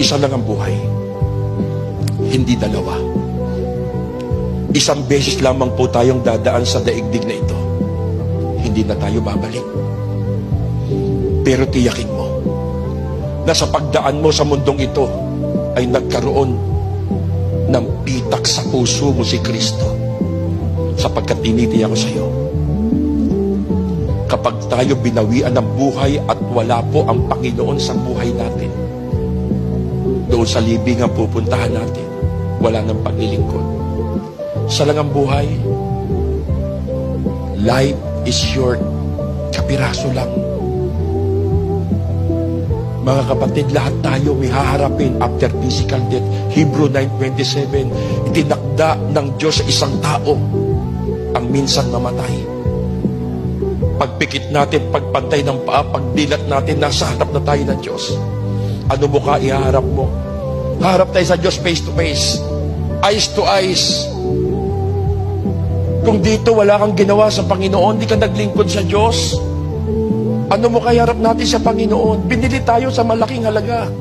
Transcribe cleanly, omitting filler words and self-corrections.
Isa lang ang buhay, hindi dalawa. Isang beses lamang po tayong dadaan sa daigdig na ito. Hindi na tayo babalik. Pero tiyakin mo na sa pagdaan mo sa mundong ito ay nagkaroon ng pitak sa puso mo si Kristo, sapagkat tinitiyak ko sa iyo, kapag tayo binawian ng buhay at wala po ang Panginoon sa buhay natin, doon sa libingan pupuntahan natin, wala ng paglilingkod. Sa lang ang buhay, life is short, kapiraso lang. Mga kapatid, lahat tayo may haharapin after physical death. Hebrew 9:27, itinakda ng Diyos sa isang tao ang minsan mamatay. Pagpikit natin, pagpantay ng paa, pagdilat natin, nasa harap na tayo ng Diyos. Ano mukha ihaharap mo? Harap tayo sa Diyos face to face, eyes to eyes. Kung dito wala kang ginawa sa Panginoon, di ka naglingkod sa Diyos, ano mo kaya harap natin sa Panginoon? Binili tayo sa malaking halaga.